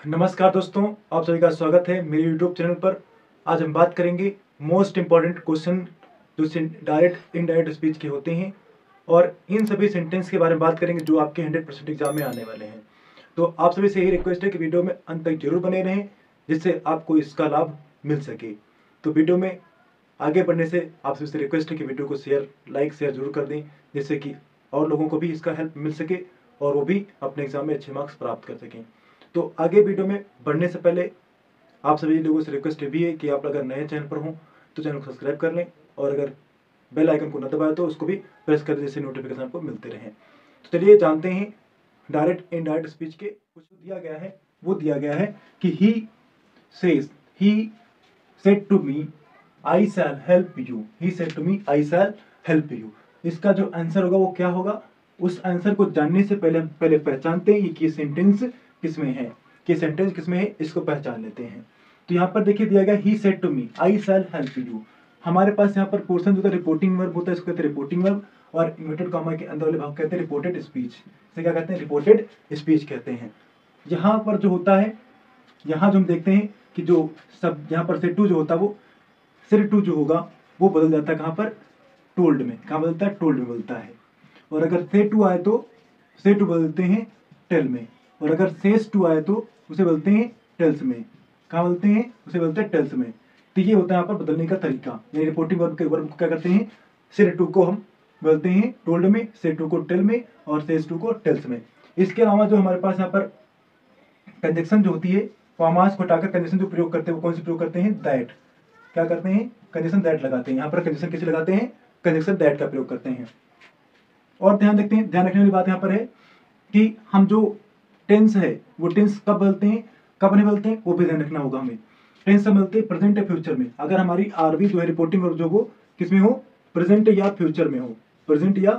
नमस्कार दोस्तों, आप सभी का स्वागत है मेरे यूट्यूब चैनल पर। आज हम बात करेंगे मोस्ट इम्पॉर्टेंट क्वेश्चन जो डायरेक्ट इनडायरेक्ट स्पीच के होते हैं और इन सभी सेंटेंस के बारे में बात करेंगे जो आपके 100% एग्जाम में आने वाले हैं। तो आप सभी से यही रिक्वेस्ट है कि वीडियो में अंत तक जरूर बने रहें जिससे आपको इसका लाभ मिल सके। तो वीडियो में आगे बढ़ने से आप सभी से रिक्वेस्ट है कि वीडियो को लाइक शेयर जरूर कर दें जिससे कि और लोगों को भी इसका हेल्प मिल सके और वो भी अपने एग्जाम में अच्छे मार्क्स प्राप्त कर सकें। तो आगे वीडियो में बढ़ने से पहले आप सभी लोगों से रिक्वेस्ट भी है कि आप अगर नए चैनल पर हों तो चैनल को सब्सक्राइब कर लें और अगर बेल आइकन को न दबाए तो उसको भी प्रेस कर दें जिससे नोटिफिकेशन आपको मिलते रहें। तो चलिए जानते हैं डायरेक्ट इनडायरेक्ट स्पीच के कुछ दिया गया है। वो दिया गया है कि he said to me I shall help you. He said to me I shall help you. इसका जो आंसर होगा वो क्या होगा, उस आंसर को जानने से पहले पहचानते हैं कि सेंटेंस किसमें है, कि सेंटेंस किसमें है, इसको पहचान लेते हैं। तो यहाँ पर देखिए दिया गया he said to me I shall help you. हमारे पास यहाँ पर पोर्शन जो रिपोर्टिंग वर्ब होता है इसको कहते हैं रिपोर्टिंग वर्ब और इन्वर्टेड कॉमा के अंदर वाले भाग कहते हैं रिपोर्टेड स्पीच। इसे क्या कहते हैं, रिपोर्टेड स्पीच कहते हैं। यहाँ पर जो होता है, यहाँ जो हम देखते हैं कि जो सब यहाँ पर सेड टू जो होता है वो सिर टू जो होगा वो बदल जाता है कहाँ पर, टोल्ड में। कहाँ बदलता है, टोल्ड में बदलता है। और अगर से टू आए तो से टू बदलते हैं टेल में, और अगर सेस टू आए तो उसे बदलते हैं टेल्स में। कहाँ बदलते हैं, उसे बदलते हैं टेल्स में। तो ये होता है यहाँ पर बदलने का तरीका। यानी रिपोर्टिंग वर्ब के वर्ब को क्या करते हैं, सिर टू को हम बदलते हैं टोल्ड में, से टू को टेल में और सेस टू को टेल्स में। इसके अलावा जो हमारे पास यहाँ पर कंजक्शन जो होती है, फॉर्मास को हटाकर कंजक्शन जो प्रयोग करते हैं वो कौन सी प्रयोग करते हैं, दैट। क्या करते हैं, कंजक्शन दैट लगाते हैं। यहाँ पर कंजक्शन किसे लगाते हैं, कंजक्शन दैट का प्रयोग करते हैं। और ध्यान रखते हैं, ध्यान रखने वाली बात यहाँ पर है कि हम जो टेंस है वो टेंस कब बदलते हैं कब नहीं बदलते हैं वो भी ध्यान रखना होगा हमें। टेंस कब बदलते हैं, प्रेजेंट या फ्यूचर में। अगर हमारी आरबी जो है रिपोर्टिंग वर्ब जो वो किसमें हो, प्रेजेंट या फ्यूचर में हो, प्रेजेंट या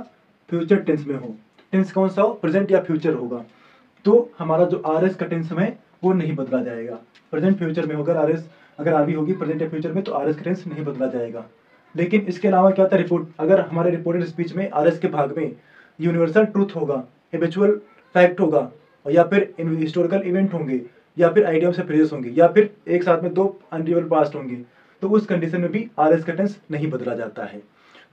फ्यूचर टेंस में हो। टेंस कौन सा हो, प्रेजेंट या फ्यूचर होगा तो हमारा जो आरएस का टेंस है वो नहीं बदला जाएगा। प्रेजेंट फ्यूचर में होगा आरएस, अगर आरबी होगी प्रेजेंट या फ्यूचर में तो आरएस का टेंस नहीं बदला जाएगा। लेकिन इसके अलावा क्या होता है, रिपोर्ट अगर हमारे रिपोर्टेड स्पीच में आरएस के भाग में यूनिवर्सल ट्रूथ होगा, हैबिचुअल फैक्ट होगा या फिर हिस्टोरिकल इवेंट होंगे या फिर आइडियम से फ्रेजेस होंगे या फिर एक साथ में दो अनरियल पास्ट होंगे तो उस कंडीशन में भी आरएस का टेंस नहीं बदला जाता है।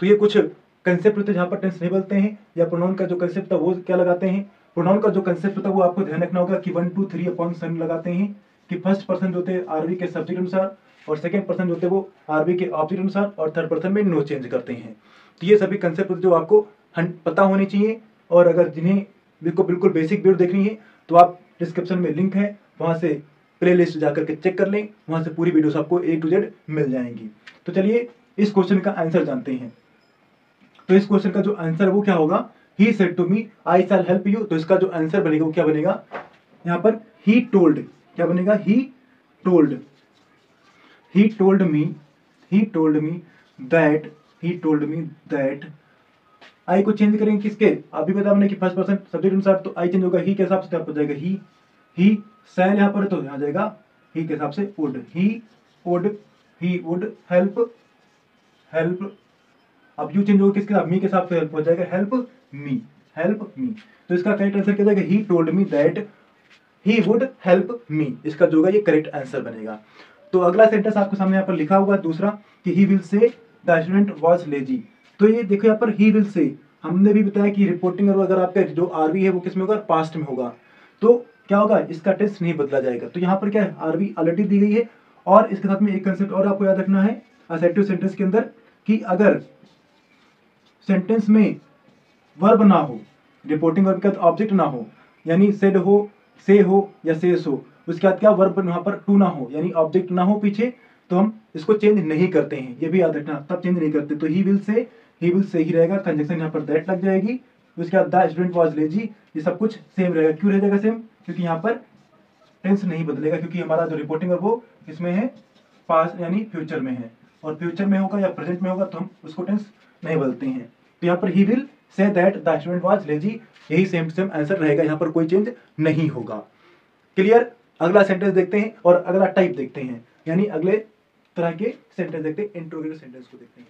तो ये कुछ कंसेप्ट होते हैं जहाँ पर टेंस नहीं बदलते हैं। या प्रोनाउन का जो कंसेप्ट था वो क्या लगाते हैं, प्रोनाउन का जो कंसेप्ट होता है वो आपको ध्यान रखना होगा कि 1 2 3 अपॉन सन लगाते हैं कि फर्स्ट पर्सन जो होते हैं आरबी के सब्जेक्ट अनुसार और सेकंड पर्सन जो होते हैं वो आरबी के ऑब्जेक्ट अनुसार और थर्ड पर्सन में नो चेंज करते हैं। तो ये सभी कंसेप्ट जो आपको पता होनी चाहिए। और अगर जिन्हें बिल्कुल बेसिक वीडियो देखनी है तो आप डिस्क्रिप्शन में लिंक है, वहां से प्ले लिस्ट जाकर के चेक कर लें, वहां से पूरी वीडियोस आपको A to Z मिल जाएंगी। तो चलिए इस क्वेश्चन का आंसर जानते हैं। तो इस क्वेश्चन का जो आंसर वो क्या होगा, he said to me I shall help you. तो इसका जो आंसर बनेगा वो क्या बनेगा, यहाँ पर ही टोल्ड, क्या बनेगा, he told me that I को चेंज करेंगे किसके, अभी बता हमने कि फर्स्ट पर्सन सब्जेक्ट अनुसार तो आई चेंज होगा ही के हिसाब से, हो जाएगा ही शैल यहाँ पर तो यहाँ जाएगा ही के हिसाब से वुड, ही वुड हेल्प। अब यू चेंज होगा किसके साथ, मी के हिसाब से हेल्प हो जाएगा हेल्प मी। तो इसका करेक्ट आंसर क्या जाएगा, he told me that he would help me. इसका जो होगा ये करेक्ट आंसर बनेगा। तो अगला सेंटेंस आपके सामने यहाँ पर लिखा हुआ दूसरा कि he will say the student was lazy. तो ये देखो यहाँ पर ही विल से, हमने भी बताया कि रिपोर्टिंग अगर आपका जो आरबी है वो किस में होगा, पास्ट में होगा। तो क्या होगा, इसका टेंस नहीं बदला जाएगा। तो यहाँ पर क्या है, आरबी ऑलरेडी दी गई है। और इसके साथ में एक कंसेप्ट और आपको याद रखना है असर्टिव सेंटेंस के अंदर कि अगर सेंटेंस में वर्ब ना हो, रिपोर्टिंग वर्ब का ऑब्जेक्ट ना हो, यानी सेड हो, से हो या सेस हो, उसके बाद क्या वर्ब वहां पर टू ना हो यानी ऑब्जेक्ट ना हो पीछे, तो हम इसको चेंज नहीं करते हैं, ये भी याद रखना, तब चेंज नहीं करते। तो ही विल से ही रहेगा, कंजक्शन यहाँ पर दैट लग जाएगी। उसके बाद द स्टूडेंट वाज लेजी, ये सब कुछ सेम रहेगा। क्यों रह जाएगा सेम, क्योंकि यहाँ पर टेंस नहीं बदलेगा, क्योंकि हमारा जो रिपोर्टिंग है वो इसमें है पास्ट यानी फ्यूचर में है, और फ्यूचर में होगा या प्रेजेंट में होगा तो हम उसको टेंस नहीं बदलते हैं। तो यहाँ पर he will say that the student was lazy, यही सेम आंसर रहेगा, यहाँ पर कोई चेंज नहीं होगा। क्लियर। अगला सेंटेंस देखते हैं और अगला टाइप देखते हैं, यानी अगले तरह के सेंटेंस देखते हैं, इंट्रोगेटिव सेंटेंस को देखते हैं।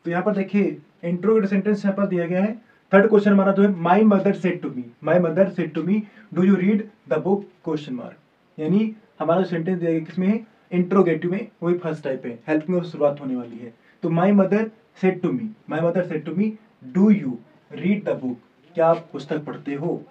तो यहाँ पर देखिए इंट्रोगेटिव सेंटेंस यहाँ पर दिया गया है। थर्ड क्वेश्चन हमारा जो है my mother said to me do you read the book question mark. यानी हमारा सेंटेंस दिया गया किसमें है, इंट्रोगेटिव में, वही फर्स्ट टाइप है, हेल्प में शुरुआत होने वाली है। तो my mother said to me, my mother said to me do you read the book, क्या आप पुस्तक पढ़ते हो।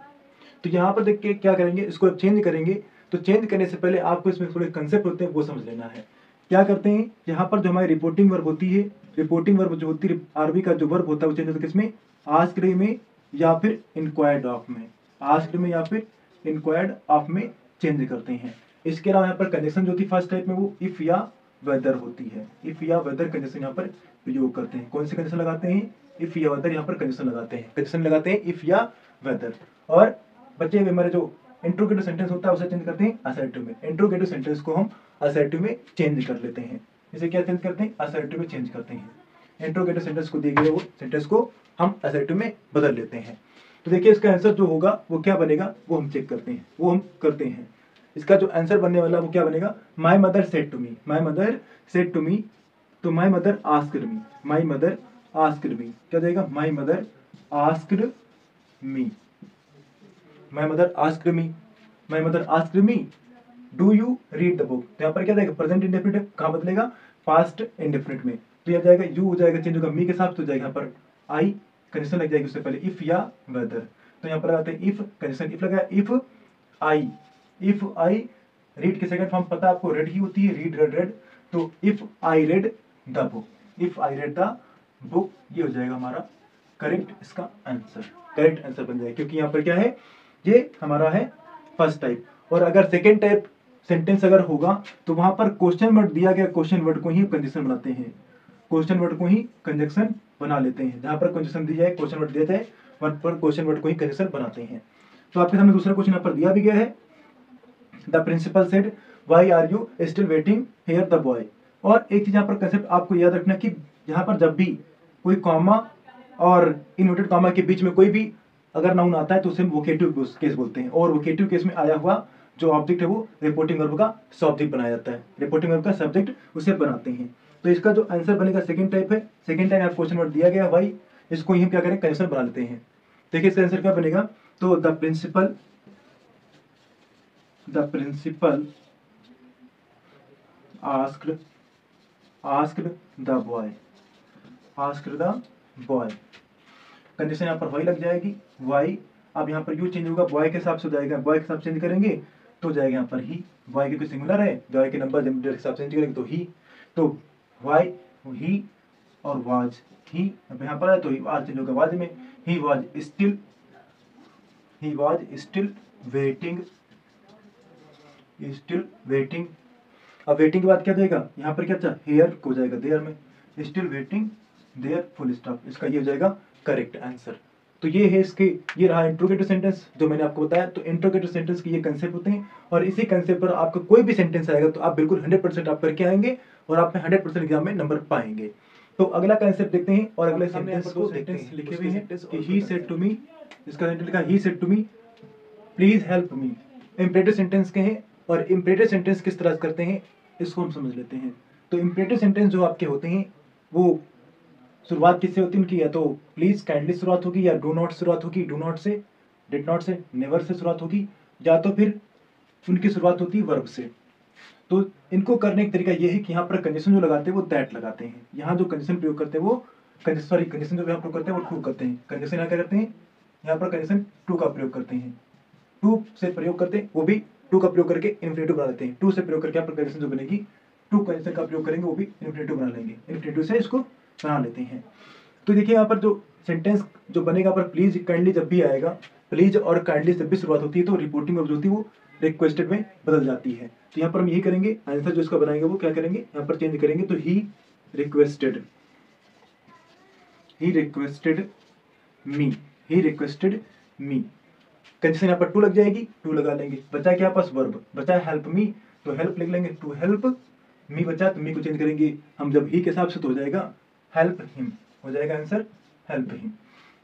तो यहाँ पर देख के क्या करेंगे, इसको चेंज करेंगे। तो चेंज करने से पहले आपको इसमें थोड़े कंसेप्ट होते हैं वो समझ लेना है। क्या करते हैं, यहाँ पर जो हमारी रिपोर्टिंग वर्ब होती है, रिपोर्टिंग वर्ब जो होती है आरबी का जो वर्ब होता है वो चेंज होता है किसमें, आस्क्ड में या फिर इंक्वायर्ड ऑफ में, आस्क्ड में या फिर इंक्वायर्ड ऑफ में चेंज करते हैं। इसके अलावा यहाँ पर कंडीशन जो होती है फर्स्ट टाइप में वो इफ या वेदर होती है, इफ या वेदर कंडीशन यहाँ पर प्रयोग करते हैं। कौन सी कंडीशन लगाते हैं, इफ या वेदर, यहाँ पर कंडीशन लगाते हैं, कंडीशन लगाते हैं इफ या वेदर। और बच्चे हमारे जो इंट्रोगेटिव सेंटेंस होता है उसे चेंज करते हैं असर्टिव में, इंट्रोगेटिव सेंटेंस को हम असर्टिव में चेंज कर लेते हैं। इसे क्या चेंज करते हैं, असर्टिव में चेंज करते हैं। इंट्रोगेटिव सेंटेंस को दिए गए वो सेंटेंस को हम असर्टिव में बदल लेते हैं। तो देखिए इसका आंसर जो होगा वो क्या बनेगा, वो हम चेक करते हैं, वो हम करते हैं। इसका जो आंसर बनने वाला वो क्या बनेगा, my mother said to me, my mother said to me, तो my mother asked me, my mother asked me, क्या जाएगा, my mother asked me, my mother asked me, my mother asked me do you read the book. तो यहाँ पर क्या जाएगा, present indefinite कहाँ बदलेगा, पास्ट इंडेफिनिट में। तो यह जाएगा यू हो जाएगा चेंज होगा मी के साथ, तो जाएगा यहाँ पर आई कंडीशन लग जाएगी उससे पहले इफ या वेदर। तो यहाँ पर लगाते हैं इफ कंडीशन, इफ लगा इफ आई रीड की सेकंड फॉर्म पता है आपको, रेड ही होती है, रीड रेड रेड। तो if I read the book, if I read the book, ये हो जाएगा हमारा करेक्ट इसका आंसर, करेक्ट आंसर बन जाएगा। क्योंकि यहाँ पर क्या है, ये हमारा है फर्स्ट टाइप। और अगर सेकेंड टाइप सेंटेंस अगर होगा तो वहां पर क्वेश्चन वर्ड दिया गया, क्वेश्चन वर्ड को ही कंजक्शन बनाते हैं, क्वेश्चन वर्ड को ही कंजक्शन बना लेते हैं। जहां पर कंजक्शन दी जाए, क्वेश्चन वर्ड दिया जाए, वहां पर क्वेश्चन वर्ड को ही कंजक्शन बनाते हैं। तो आपके सामने दूसरा क्वेश्चन यहाँ पर दिया भी गया है, the principal said why are you still waiting here the boy. और एक चीज यहाँ पर कंसेप्ट आपको याद रखना कि यहाँ पर जब भी कोई कॉमा और इनवर्टेड कॉमा के बीच में कोई भी अगर नाउन आता है तो उसे वोकेटिव केस बोलते हैं। और वोकेटिव केस में आया हुआ जो ऑब्जेक्ट है वो रिपोर्टिंग वर्ब का सब्जेक्ट बनाया जाता है, रिपोर्टिंग वर्ब का सब्जेक्ट उसे बनाते हैं। तो इसका जो आंसर बनेगा सेकंड टाइप है, सेकंड टाइम क्वेश्चन वर्ड दिया गया भाई, इसको ही हम क्या करें, कंडीशन बना लेते हैं। देखिए इसका आंसर क्या बनेगा, तो the principal asked the boy, condition यहाँ पर वाई लग जाएगी, वाई। अब यहाँ पर यू चेंज होगा, बॉय के हिसाब से हो जाएगा, बॉय के हिसाब चेंज करेंगे तो जाएगा यहाँ पर ही, बॉय क्योंकि सिंगुलर है, बॉय के नंबर के हिसाब से चेंज करेंगे तो ही, तो वाई ही और वाज ही। अब यहाँ पर है तो आज चेंज होगा वाज में, ही वाज स्टिल वेटिंग। अब वेटिंग के बाद क्या देगा, यहाँ पर क्या था, हेयर हो जाएगा देयर में, still waiting there full stop, इसका ये हो जाएगा करेक्ट आंसर। तो ये है इसके, ये रहा इंट्रोगेटिव सेंटेंस जो मैंने आपको बताया। तो इंट्रोगेटिव सेंटेंस के ये कंसेप्ट होते हैं और इसी कंसेप्ट पर आपका कोई भी सेंटेंस आएगा तो आप बिल्कुल 100% आप करके आएंगे और आप 100% एग्जाम में नंबर पाएंगे। तो अगला कंसेप्ट देखते हैं और अगले सेंटेंस को देखते हैं। लिखे हुए हैं कि ही सेड टू मी, इसका सेंटेंस लिखा he said to me please help me. Imperative sentence के हैं और इंपरेटिव सेंटेंस किस तरह करते हैं इसको हम समझ लेते हैं। तो इंपरेटिव सेंटेंस जो आपके होते हैं वो शुरुआत किससे होती है उनकी, या तो प्लीज काइंडली शुरुआत होगी, या डू नॉट शुरुआत होगी, डू नॉट से, डिड नॉट से, नेवर से शुरुआत होगी, या तो फिर उनकी शुरुआत होती है वर्ब से। तो इनको करने का तरीका ये है कि यहाँ पर कंडीशन जो लगाते हैं वो दैट लगाते हैं, यहाँ जो कंडीशन प्रयोग करते हैं वो कंडीशन जो यहाँ प्रयोग करते हैं वो टू करते हैं। कंडीशन यहाँ क्या करते हैं, यहाँ पर कंडीशन टू का प्रयोग करते हैं, टू से प्रयोग करते हैं वो भी टू का प्रयोग करके इन्फिनेटिव बना देते हैं। टू से प्रयोग करके यहाँ पर कंडीशन जो बनेगी, टू कंडीशन का प्रयोग करेंगे वो भी इन्फिनेटिव बना लेंगे, इन्फिनेटिव से इसको बना लेते हैं। तो देखिए यहाँ पर जो सेंटेंस जो बनेगा पर प्लीज काइंडली जब भी आएगा, प्लीज और काइंडली जब भी शुरुआत होती है तो रिपोर्टिंग वर्ब जो होती है वो रिक्वेस्टेड में बदल जाती है। तो यहाँ पर हम यही करेंगे, आंसर जो इसका बनाएंगे वो क्या करेंगे, यहाँ पर चेंज करेंगे। तो ही रिक्वेस्टेड मी, कंडीशन यहाँ पर टू लग जाएगी, टू लगा लेंगे, बचा क्या पास वर्ब, बचा हेल्प मी तो हेल्प लिख लेंगे, टू हेल्प मी बचा तो मी को चेंज करेंगे हम जब ही के हिसाब से तो हो जाएगा हेल्प हिम, हो जाएगा आंसर हेल्प हिम।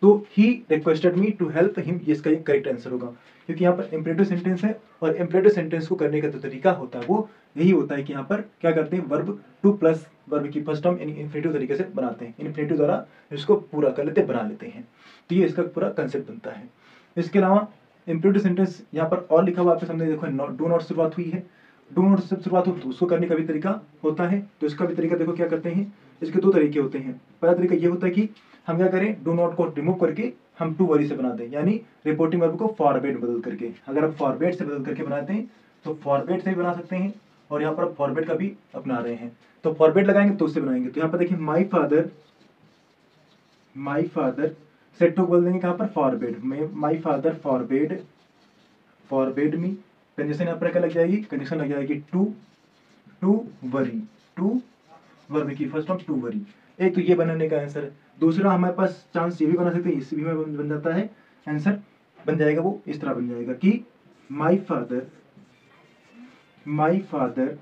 तो he requested me to help him, ये इसका करेक्ट आंसर होगा। क्योंकि यहाँ पर इंपरेटिव सेंटेंस है और इंपरेटिव सेंटेंस को करने का जो तरीका होता है वो यही होता है कि यहाँ पर क्या करते हैं, वर्ब टू प्लस वर्ब की फर्स्ट टर्म इन्फिनेटिव तरीके से बनाते हैं, इन्फिनेटिव द्वारा इसको पूरा कर लेते बना लेते हैं। तो ये इसका पूरा कंसेप्ट बनता है। इसके अलावा इम्परेटिव सेंटेंस यहाँ पर और लिखा हुआ आपके सामने देखो, डू नॉट शुरुआत हुई है, डू नॉट से शुरुआत हो तो उसको करने का भी तरीका होता है। तो इसका भी तरीका देखो क्या करते हैं, इसके दो तरीके होते हैं। पहला तरीका ये होता है कि हम क्या करें, डू नॉट को रिमूव करके हम टू वरी से बना दें, यानी रिपोर्टिंग वर्ब को फॉरवर्ड बदल करके। अगर आप फॉरवर्ड से बदल करके बनाते हैं तो फॉरवर्ड से भी बना सकते हैं, और यहाँ पर फॉरवर्ड का भी अपना रहे हैं तो फॉरवर्ड लगाएंगे तो उससे बनाएंगे। तो यहाँ पर देखिए माई फादर सेट टू बोल देंगे कहाँ पर, फॉरवर्ड में, my father forward me. Condition यहाँ पर क्या लग जाएगी, कंडीशन लग जाएगी टू वर्ब की फर्स्ट फॉर्म टू वरी। एक तो ये बनाने का आंसर है। दूसरा हमारे पास चांस ये भी बना सकते हैं, इससे भी बन जाता है, आंसर बन जाएगा वो इस तरह बन जाएगा कि माई फादर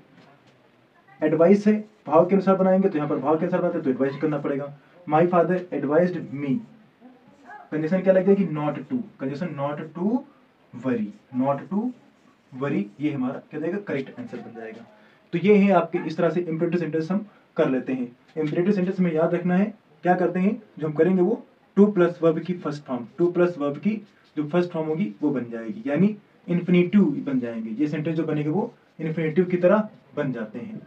एडवाइस है, भाव के अनुसार बनाएंगे तो यहाँ पर भाव के अनुसार बनाते हैं तो एडवाइस करना पड़ेगा। My father advised me, condition क्या लग जाएगी, not to, condition not to worry, ये हमारा क्या जाएगा, करेक्ट आंसर बन जाएगा। तो ये है आपके, इस तरह से इम्परेटिव सेंटेंस हम कर लेते हैं। इम्परेटिव सेंटेंस में याद रखना है क्या करते हैं, जो हम करेंगे वो टू प्लस वर्ब की first form, two plus verb की जो फर्स्ट फॉर्म होगी वो बन जाएगी, यानी इन्फिनेटिव बन जाएंगे। ये सेंटेंस जो बनेंगे वो इन्फिनेटिव की तरह बन जाते हैं,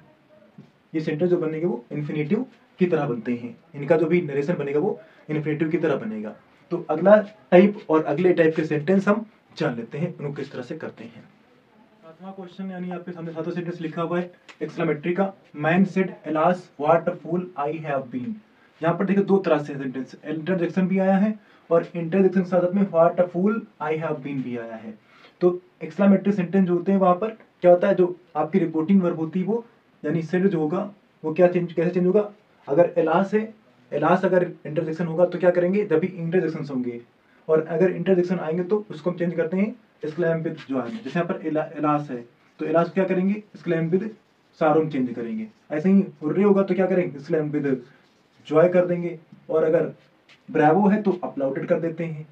ये सेंटेंस जो बनेंगे वो इन्फिनेटिव की तरह बनते हैं। इनका जो भी नरेशन बनेगा वो इन्फिनेटिव की तरह बनेगा। तो अगला टाइप और अगले टाइप के सेंटेंस हम जान लेते हैं, उनको किस तरह से करते हैं। सातवां क्वेश्चन, यानी आपके सामने सातवां सेंटेंस लिखा हुआ है एक्सक्लेमेटरी का, man said alas what a fool I have been. यहाँ पर देखिए दो तरह से सेंटेंस, इंटरजेक्शन भी आया है और इंटरजेक्शन के साथ में what a fool I have been भी आया है। तो एक्सक्लेमेटरी सेंटेंस जो होते हैं वहां पर क्या होता है, जो आपकी रिपोर्टिंग वर्ब होती है वो, यानी सेड जो होगा वो क्या चेंज, कैसे चेंज होगा, अगर एलास है, एलास अगर इंटरजेक्शन होगा तो क्या करेंगे, जब भी इंटरजेक्शन होंगे, और अगर इंटरजेक्शन आएंगे तो उसको हम चेंज करते हैं एक्सक्लेम विद जॉय में। जैसे यहाँ पर एलास है तो एलास क्या करेंगे, एक्सक्लेम विद सारों चेंज करेंगे। ऐसे ही हुर्रे होगा तो क्या करेंगे, एक्सक्लेम विद जॉय कर देंगे। और अगर ब्रावो है तो अपलाउडेड कर देते हैं,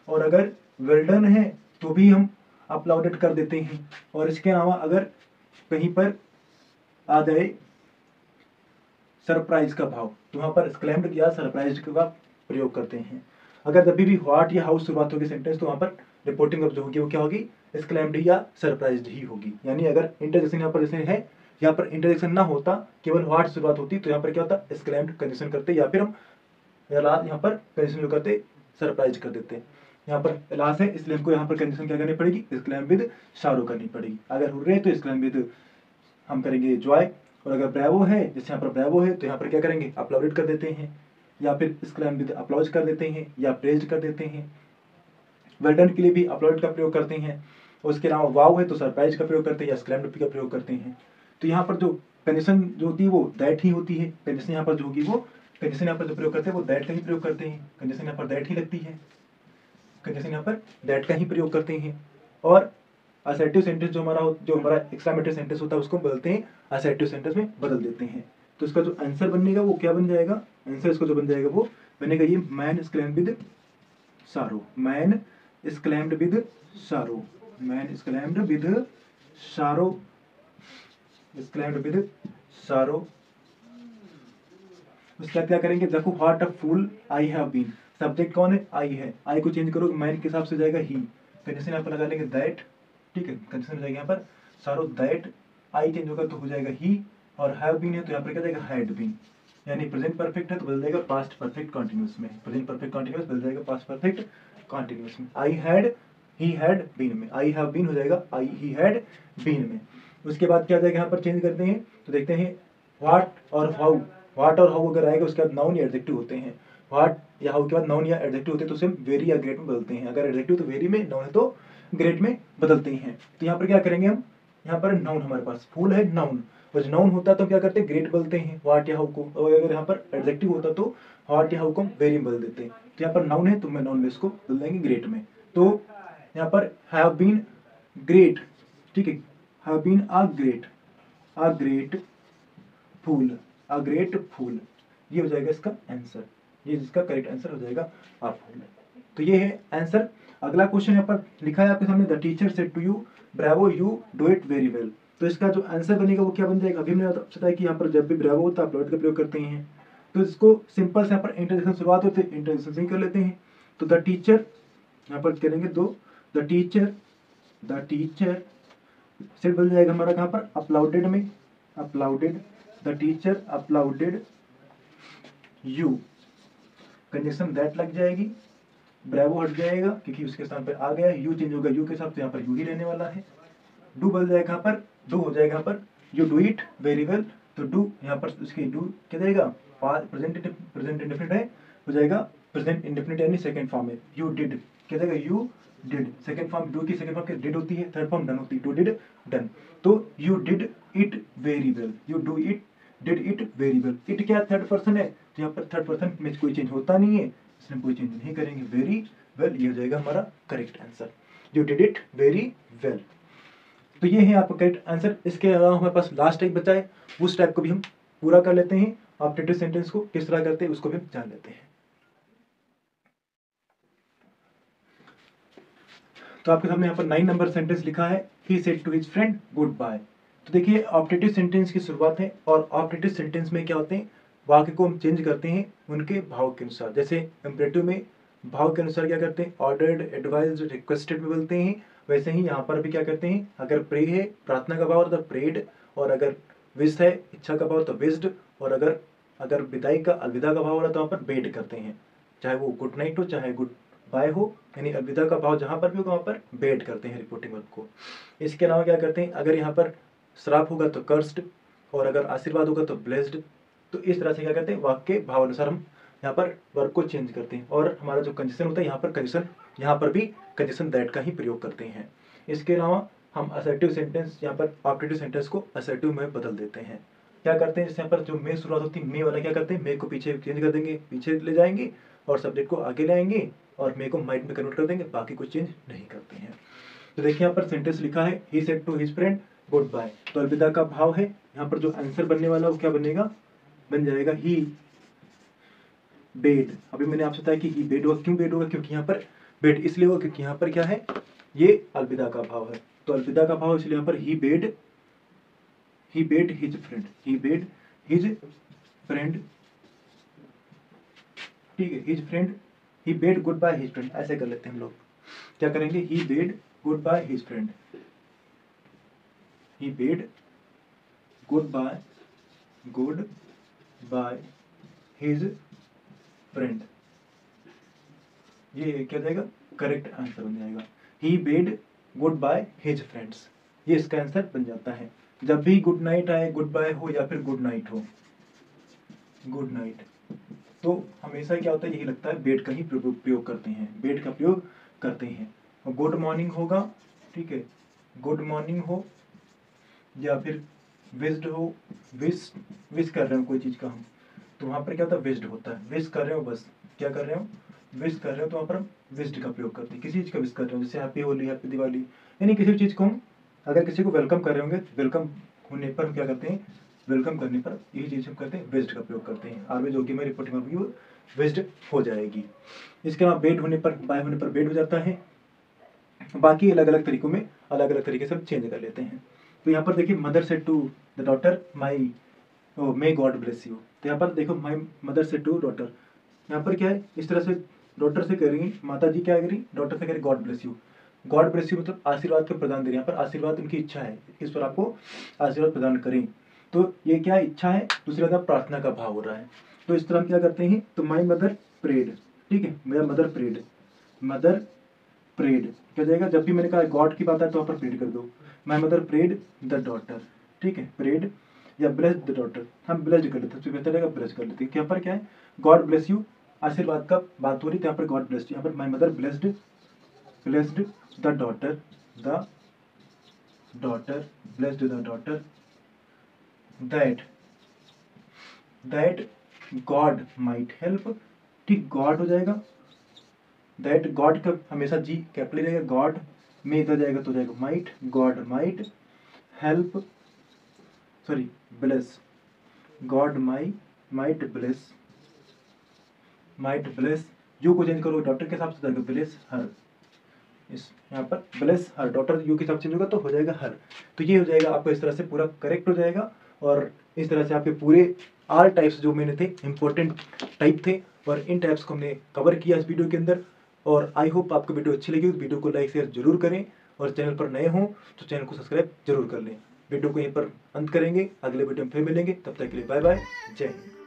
और अगर वेल्डन है तो भी हम अपलाउडेड कर देते हैं। और इसके अलावा अगर कहीं पर आ जाए सरप्राइज का भाव तो वहां पर एक्सक्लेम्ड या सरप्राइज का प्रयोग करते हैं। अगर जब भी व्हाट या हाउ शुरुआत होगी सेंटेंस तो वहां पर रिपोर्टिंग वर्ब जो होगी वो क्या होगी, एक्सक्लेम्ड या सरप्राइज्ड ही होगी। यानी अगर इंटरजेक्शन यहाँ पर जैसे है, यहाँ पर इंटरजेक्शन ना होता, केवल व्हाट शुरुआत होती तो यहाँ पर क्या होता, एक्सक्लेम्ड कंडीशन करते, या फिर हम यहाँ पर कंडीशन जो करते सरप्राइज कर देते। यहाँ पर लास्ट है इसलिए हमको यहाँ पर कंडीशन क्या करनी पड़ेगी, एक्सक्लेम विद सारो करनी पड़ेगी। अगर हुर्रे तो एक्सक्लेम विद हम करेंगे जॉय, और अगर ब्रेवो है, जैसे यहाँ पर ब्रेवो है तो यहाँ पर क्या करेंगे, अपलाउडेड कर देते हैं, या फिर एक्सक्लेम विद अपलॉज कर देते हैं, या प्रेज्ड कर देते हैं। वेल्डन के लिए भी अपलॉड का प्रयोग करते हैं। उसके अलावा वाव है तो सरप्राइज का प्रयोग करते हैं, या एक्सक्लेम्ड का प्रयोग करते हैं। तो यहाँ पर जो कंडीशन जो होती है वो दैट ही होती है। कंडीशन यहाँ पर जो होगी वो, कंडीशन यहाँ पर जो प्रयोग करते हैं वो दैट का ही प्रयोग करते हैं। कंडीशन यहाँ पर दैट ही लगती है, कंडीशन यहाँ पर दैट का ही प्रयोग करते हैं। और असर्टिव सेंटेंस जो हमारा एक्सक्लेमेटरी सेंटेंस होता है उसको बदलते हैं, असर्टिव सेंटेंस में बदल देते हैं। तो इसका जो आंसर बनेगा वो क्या बन जाएगा, आंसर इसको जो बन जाएगा वो बनेगा ये, man exclaimed with sorrow, man exclaimed with sorrow, man exclaimed with sorrow, exclaimed with sorrow. उसके बाद क्या करेंगे, देखो what a fool I have been, subject कौन है, आई है, आई को चेंज करो मैन के हिसाब से जाएगा ही, कंडीशन यहाँ पर लगा लेंगे दैट, ठीक है, कंडीशन हो जाएगा यहाँ पर सारो दैट, आई चेंज होगा तो हो जाएगा ही, और हैव बीन है तो यहाँ पर क्या जाएगा हैड बीन, यानी प्रेजेंट परफेक्ट है तो बदल जाएगा पास्ट परफेक्ट कॉन्टिन्यूस में, प्रेजेंट परफेक्ट कॉन्टिन्यूस बदल जाएगा पास्ट परफेक्ट कॉन्टिन्यूस में। I had, he had been में, आई हैव बीन हो जाएगा आई ही हैड बीन में। उसके बाद क्या जाएगा यहाँ पर चेंज करते हैं तो देखते हैं व्हाट और हाउ, व्हाट और हाउ अगर आएगा उसके बाद नाउन या एडजेक्टिव होते हैं, व्हाट या हाउ के बाद नाउन या एडजेक्टिव होते हैं तो उसे वेरी या ग्रेट में बदलते हैं। अगर एडजेक्टिव तो वेरी में, नाउन है तो ग्रेट में बदलते हैं। तो यहाँ पर क्या करेंगे हम, यहाँ पर नाउन हमारे पास फूल है नाउन, और नाउन होता है तो क्या करते हैं ग्रेट बदलते हैं व्हाट या हाउ को, और अगर यहाँ पर एडजेक्टिव होता तो व्हाट या हाउ को हम वेरी में बदल देते हैं। तो यहाँ पर नाउन है तो मैं नाउन में इसको बदल देंगे ग्रेट में। तो यहाँ पर हैव बीन ग्रेट, ठीक है, have been a great fool, a great fool, ये हो जाएगा इसका आंसर, ये जिसका करेक्ट आंसर हो जाएगा अ फूल। तो ये है आंसर। अगला क्वेश्चन यहाँ पर लिखा है आपके सामने, the teacher said to you bravo you do it very well. तो इसका जो आंसर बनेगा वो क्या बन जाएगा, अभी हमने बताया कि यहाँ पर जब भी ब्रावो होता है अपलॉड का प्रयोग करते हैं। तो इसको सिंपल से यहाँ पर इंटरजेक्शन शुरुआत होती है, इंटरजेक्शन से ही कर लेते हैं। तो द टीचर यहाँ पर करेंगे 2, द टीचर सेट बन जाएगा हमारा कहाँ पर, अपलाउडेड में, uploaded, the teacher uploaded you, conjunction that लग जाएगी, ब्रेवो हट जाएगा क्योंकि उसके स्थान पर आ गया है, यू चेंज होगा यू के साथ, तो यहाँ पर यू ही रहने वाला है। डू बन जाएगा यहाँ पर, डू हो जाएगा यहाँ पर you do it very well, तो डू यहाँ पर उसकी डू क्या जाएगा, प्रेजेंट इंडेफिनिट है, हो जाएगा प्रेजेंट इंडेफिनिट यानी सेकंड फॉर्म है, यू डिड क्या जाएगा, you did, second form do की सेकंड फॉर्म क्या डिड होती है, थर्ड फॉर्म डन होती है, डू डिड डन, तो you did it very well, you do it did it very well, it क्या थर्ड पर्सन है, तो यहाँ पर थर्ड पर्सन में कोई चेंज होता नहीं है, इसमें कोई चेंज नहीं करेंगे, वेरी वेल ये हो जाएगा हमारा correct answer, you did it very well. तो ये है आपका करेक्ट आंसर। इसके अलावा हमारे पास लास्ट एक बचा है, उस टाइप को भी हम पूरा कर लेते हैं, ऑब्जेक्टिव सेंटेंस को किस तरह करते हैं उसको भी हम जान लेते हैं। तो आपके सामने यहाँ पर 9 नंबर सेंटेंस लिखा है, he said to his friend goodbye. तो देखिए ऑब्जेक्टिव सेंटेंस की शुरुआत है, और ऑब्जेक्टिव सेंटेंस में क्या होते हैं, वाक्य को हम चेंज करते हैं उनके भाव के अनुसार। जैसे इंपरेटिव में भाव के अनुसार क्या करते हैं, ऑर्डर्ड, एडवाइज्ड, रिक्वेस्टेड में बोलते हैं, वैसे ही यहाँ पर भी क्या करते हैं, अगर प्रे है प्रार्थना का भाव तो प्रेड, और अगर विश है इच्छा का भाव तो विश्ड, और अगर विदाई का अलविदा का भाव हो रहा तो वहाँ पर बेड करते हैं, चाहे वो गुड नाइट हो चाहे गुड बाय हो, यानी अलविदा का भाव जहाँ पर भी होगा वहाँ पर बेड करते हैं रिपोर्टिंग वर्ब को। इसके अलावा क्या करते हैं, अगर यहाँ पर श्राप होगा तो कर्स्ड, और अगर आशीर्वाद होगा तो ब्लेस्ड। तो इस तरह से क्या करते हैं, वाक्य भाव अनुसार हम यहाँ पर वर्ब को चेंज करते हैं, और हमारा जो कंजेशन होता है यहाँ पर भी कंजेशन दैट का ही प्रयोग करते हैं। इसके अलावा हम असर्टिव सेंटेंस, यहाँ पर ऑब्जेक्टिव सेंटेंस को असर्टिव में बदल देते हैं। क्या करते हैं, जैसे यहाँ पर जो मे शुरुआत होती है, मे वाला क्या करते हैं, मे को पीछे चेंज कर देंगे, पीछे ले जाएंगे, और सब्जेक्ट को आगे लाएंगे, और मे को माइट में कन्वर्ट कर देंगे, बाकी कुछ चेंज नहीं करते हैं। तो देखिए यहाँ पर सेंटेंस लिखा है, he said to his friend goodbye, तो अलविदा का भाव है, यहाँ पर जो आंसर बनने वाला वो क्या बनेगा, बन जाएगा ही बेड। अभी मैंने आपसे बताया कि ही बेड होगा, क्यों बेड होगा, क्योंकि यहाँ पर बेड इसलिए होगा क्योंकि यहाँ पर क्या है, ये अलविदा का भाव है, तो अलविदा का भाव इसलिए यहाँ पर he bade his friend, he bade his friend, ठीक है, his friend, he bade good bye his friend, ऐसे कर लेते हैं हम लोग। क्या करेंगे, he bade good bye his friend, he bade good bye his friend, ये क्या जाएगा, करेक्ट आंसर बन जाएगा, he bade good bye his friends, ये इसका आंसर बन जाता है। जब भी गुड नाइट आए, गुड बाय हो या फिर गुड नाइट हो, गुड नाइट, तो हमेशा क्या होता है, यही लगता है बेड का ही प्रयोग करते हैं, बेड का प्रयोग करते हैं। और गुड मॉर्निंग होगा, ठीक है, गुड मॉर्निंग हो या फिर विस्ड हो, विश कर रहे हो कोई चीज का हम, तो वहां पर क्या होता है, विस्ड होता है, विश कर रहे हो, बस क्या कर रहे हो, विश कर रहे हो, तो वहां पर हम विस्ड का प्रयोग करते हैं, किसी चीज का विश कर रहे हो, जैसे हैप्पी होली, हैप्पी दिवाली, यानी किसी चीज को हम अगर किसी को वेलकम कर रहे होंगे, वेलकम होने पर हम क्या करते हैं, वेलकम करने पर यही चीज हम करते हैं, विस्ड का प्रयोग करते हैं, ऑलवेज होगी मेरी रिपोर्टिंग होगी वो विस्ड हो जाएगी। इसके अलावा बेड होने पर, बाय होने पर बेड हो जाता है, बाकी अलग अलग तरीकों में अलग अलग तरीके से हम चेंज कर लेते हैं। तो यहाँ पर देखिए, mother said to the daughter my may God bless you, तो यहाँ पर देखो my mother said to daughter, यहाँ पर क्या है, इस तरह से डॉटर से कह रही, माता जी क्या कह रही, डॉटर से कह रही God bless you, God bless you मतलब आशीर्वाद का प्रदान दे रही है, यहाँ पर आशीर्वाद उनकी इच्छा है, इस पर आपको आशीर्वाद प्रदान करें, तो ये क्या इच्छा है, दूसरी बात प्रार्थना का भाव हो रहा है, तो इस तरह हम क्या करते हैं, तो माई मदर प्रेड, ठीक है, मेरा मदर प्रेड क्या जाएगा, जब भी मैंने कहा गॉड की बात है तो वहाँ पर प्रेड कर दो, my mother prayed the daughter, ठीक है, प्रेड या ब्लेस द डॉटर, हम ब्लेस्ड कर लेते हैं, बेहतर रहेगा ब्लेस कर लेते हैं, यहाँ पर क्या है, गॉड ब्लेस यू, आशीर्वाद का बात हो रही है, यहाँ पर गॉड ब्लेस्ड, यहाँ पर my mother blessed the daughter blessed the daughter that God might help, ठीक, गॉड हो जाएगा, दैट गॉड का हमेशा जी कैपिटल रहेगा, गॉड में इधर जाएगा तो जाएगा might, God might help, sorry bless, God might bless you को चेंज करो डॉटर के हिसाब से जाएगा ब्लेस हर, इस यहाँ पर ब्लेस हर, डॉटर यू के हिसाब से चेंज होगा तो हो जाएगा हर, तो ये हो जाएगा आपको इस तरह से पूरा करेक्ट हो जाएगा। और इस तरह से आपके पूरे आल टाइप्स जो मैंने थे इंपॉर्टेंट टाइप थे, और इन टाइप्स को हमने कवर किया इस वीडियो के अंदर। और आई होप आपको वीडियो अच्छी लगी। वीडियो को लाइक शेयर जरूर करें और चैनल पर नए हों तो चैनल को सब्सक्राइब जरूर कर लें। वीडियो को यहीं पर अंत करेंगे, अगले वीडियो में फिर मिलेंगे, तब तक के लिए बाय बाय, जय हिंद।